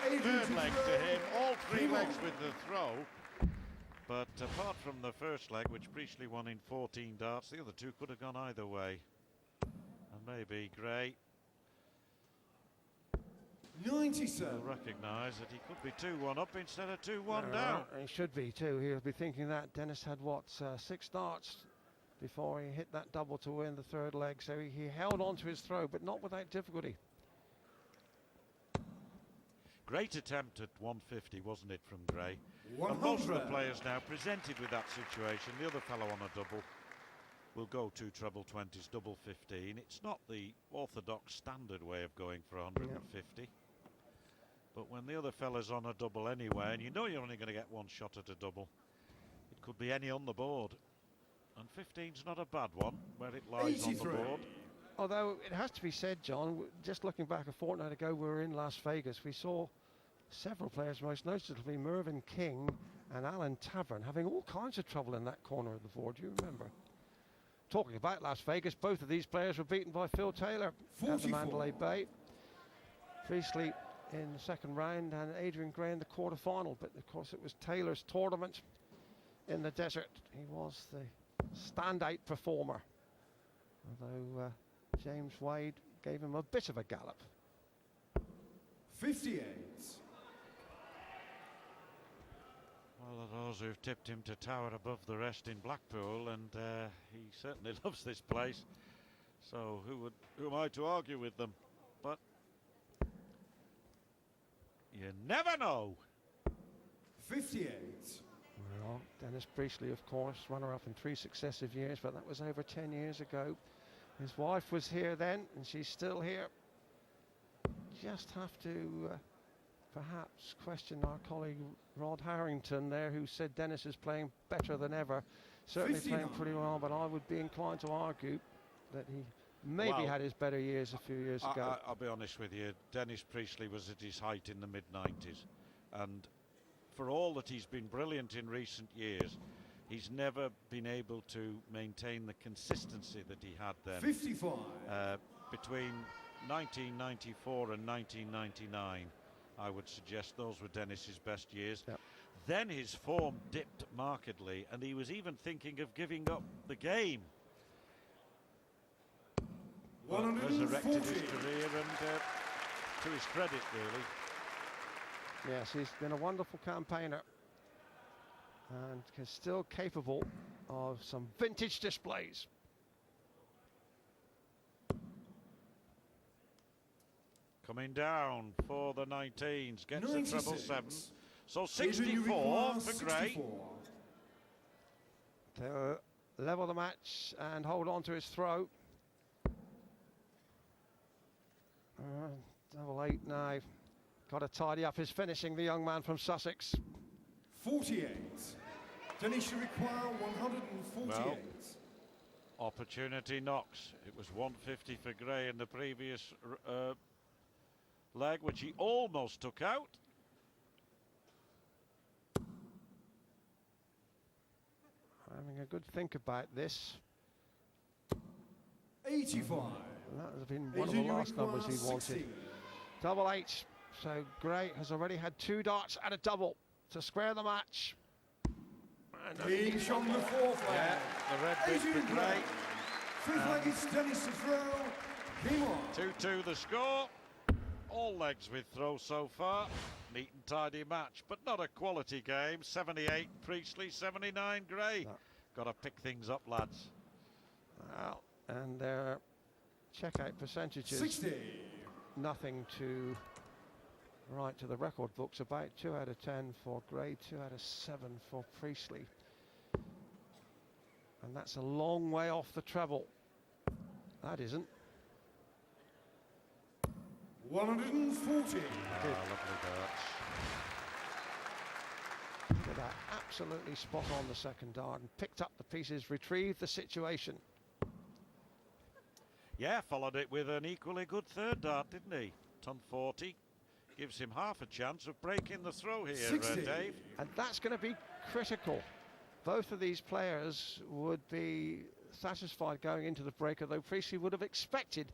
Third leg to him, all three legs with the throw. But apart from the first leg, which Priestley won in 14 darts, the other two could have gone either way. And maybe Gray 97. will recognise that he could be 2-1 up instead of 2-1 down. He should be too. He'll be thinking that. Dennis had what, 6 darts before he hit that double to win the third leg, so he held on to his throw, but not without difficulty. Great attempt at 150, wasn't it, from Gray? 100. And most of the players now presented with that situation. The other fellow on a double will go 2 treble 20s, double 15. It's not the orthodox standard way of going for 150. Yep. But when the other fella's on a double anyway, and you know you're only going to get one shot at a double, it could be any on the board. And 15's not a bad one, where it lies 83. on the board. Although it has to be said, John, just looking back a fortnight ago, we were in Las Vegas. We saw several players, most notably Mervyn King and Alan Tavern, having all kinds of trouble in that corner of the board. Do you remember? Talking about Las Vegas, both of these players were beaten by Phil Taylor 44. at the Mandalay Bay. Priestley in the second round and Adrian Gray in the quarter-final. But of course it was Taylor's tournament in the desert. He was the standout performer, although James Wade gave him a bit of a gallop. 58. Well, those who've tipped him to tower above the rest in Blackpool, and he certainly loves this place. So who am I to argue with them? But you never know. 58. Well, Dennis Priestley, of course, runner-up in 3 successive years, but that was over 10 years ago. His wife was here then, and she's still here. Just have to perhaps question our colleague Rod Harrington there, who said Dennis is playing better than ever. Certainly 59. playing pretty well, but I would be inclined to argue that he maybe had his better years a few years ago. I'll be honest with you, Dennis Priestley was at his height in the mid-90s, and for all that he's been brilliant in recent years, he's never been able to maintain the consistency that he had then. 55. Between 1994 and 1999, I would suggest those were Dennis's best years. Yep. Then his form dipped markedly, and he was even thinking of giving up the game. But resurrected his career, and to his credit, really. Yes, he's been a wonderful campaigner and is still capable of some vintage displays. Coming down for the 19s, gets 96. a treble 7. So 64 for Gray. To level the match and hold on to his throw. Double 8 now. Got to tidy up his finishing, the young man from Sussex. 48. Dennis should require 148. Well, opportunity knocks. It was 150 for Gray in the previous leg, which he almost took out. Having a good think about this. 85. And that has been one of the last numbers he wanted. Double 8. So Gray has already had 2 darts and a double to square the match. And He's on the fourth leg. Yeah, the red bit for Gray. Fifth leg is Dennis to throw. Game on. 2-2 the score. All legs with throw so far. Neat and tidy match, but not a quality game. 78 Priestley, 79 Gray. No. Got to pick things up, lads. Well, and their checkout percentages. 60. Nothing to write to the record books about. 2 out of 10 for Gray, 2 out of 7 for Priestley. And that's a long way off the treble. That isn't. 140. Lovely darts. Did that absolutely spot on the second dart and picked up the pieces, retrieved the situation. Yeah, followed it with an equally good third dart, didn't he? Ton 40. Gives him half a chance of breaking the throw here, 60. Dave. And that's going to be critical. Both of these players would be satisfied going into the break, although Priestley would have expected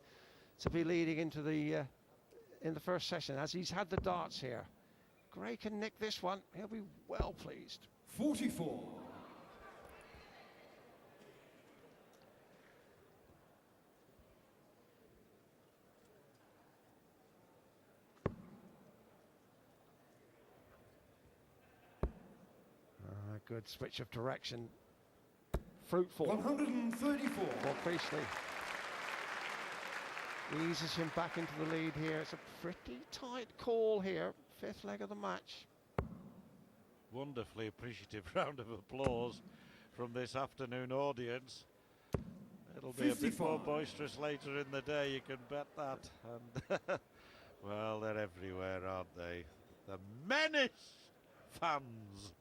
to be leading into the in the first session, as he's had the darts here. Gray can nick this one. He'll be well pleased. 44. Good switch of direction. Fruitful 134. for Priestley. Eases him back into the lead here. It's a pretty tight call here. 5th leg of the match. Wonderfully appreciative round of applause from this afternoon audience. It'll be 55. a bit more boisterous later in the day, you can bet that. And well, they're everywhere, aren't they? The menace fans.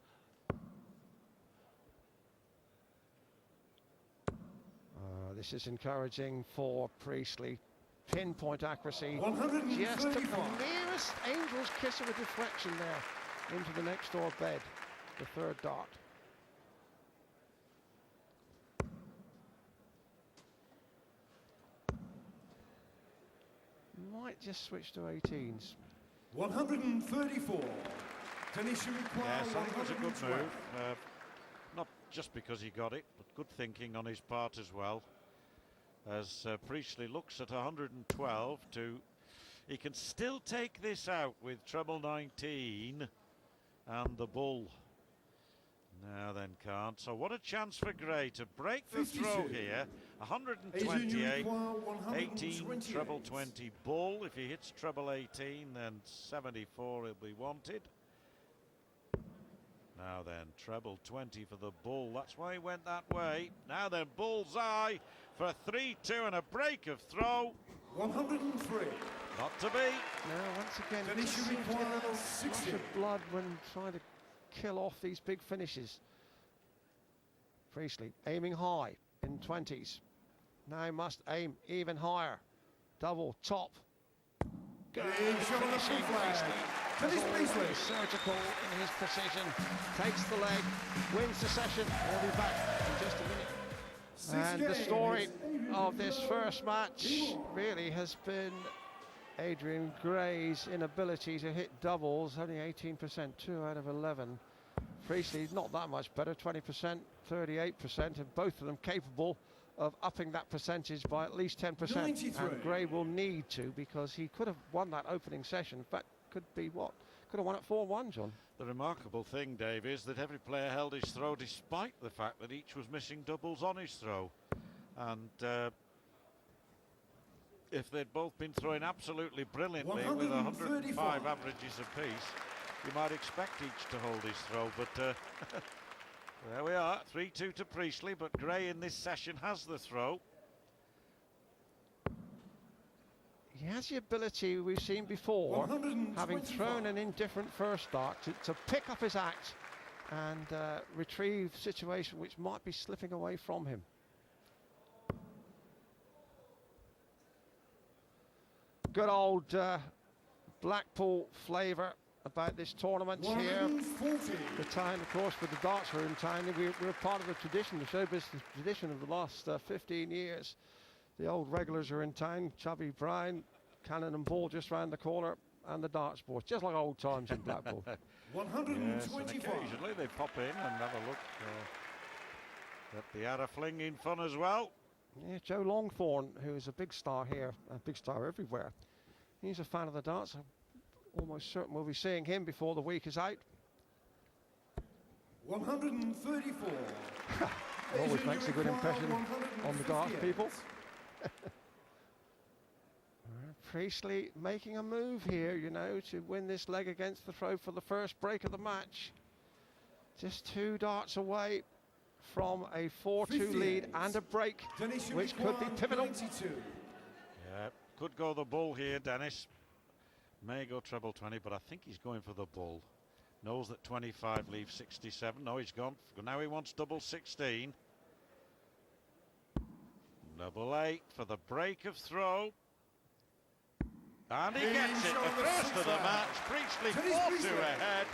This is encouraging for Priestley. Pinpoint accuracy. 135. Just took the merest angel's kiss of a deflection there into the next door bed. The 3rd dart. Might just switch to 18s. 134. Tanisha require Yes, that was a good 112. move. Not just because he got it, but good thinking on his part as well. As Priestley looks at 112 to... He can still take this out with treble 19 and the bull. Now then can't. So what a chance for Gray to break the 52. throw here. Adrian, you 128, require 18, 128. treble 20 bull. If he hits treble 18, then 74 he'll be wanted. Now then, treble 20 for the bull. That's why he went that way. Now then, bullseye for a 3-2 and a break of throw. 103. Not to be. Now, once again, Tanisha just seems to get a requires little rush 60. of blood when trying to kill off these big finishes. Priestley aiming high in 20s. Now must aim even higher. Double top. Good Big shot on the finishing. free flag. Priestley. Dennis As Priestley. always, surgical in his precision. Takes the leg, wins the session. We'll be back in just a minute. And the story of this first match really has been Adrian Gray's inability to hit doubles, only 18%, 2 out of 11. Priestley not that much better, 20%, 38%, and both of them capable of upping that percentage by at least 10%. 93. And Gray will need to, because he could have won that opening session. In fact, could be what? Could have won at 4-1, John. The remarkable thing, Dave, is that every player held his throw despite the fact that each was missing doubles on his throw. And if they'd both been throwing absolutely brilliantly with 105 averages apiece, you might expect each to hold his throw. But there we are, 3-2 to Priestley, but Gray in this session has the throw. He has the ability we've seen before, having 125. thrown an indifferent first dart, to pick up his act and retrieve a situation which might be slipping away from him. Good old Blackpool flavour about this tournament here. 140. The town, of course, with the darts were in town. We're part of the tradition, the show business tradition of the last 15 years. The old regulars are in town. Chubby Brown, Cannon and Ball just round the corner, and the darts board, just like old times in Blackpool. 125. Yes, and occasionally they pop in and have a look at the Ara flinging fun as well. Yeah, Joe Longthorne, who is a big star here, a big star everywhere. He's a fan of the darts. I'm almost certain we'll be seeing him before the week is out. 134. Always makes a good impression on the darts people. Priestley making a move here, you know, to win this leg against the throw for the first break of the match. Just 2 darts away from a 4-2 lead and a break, which could be pivotal. 92. Yeah, could go the bull here, Dennis. May go treble 20, but I think he's going for the bull. Knows that 25 leaves 67. No, he's gone. Now he wants double 16. Double 8 for the break of throw. And he gets it, the first of the match. Priestley 4-2 ahead.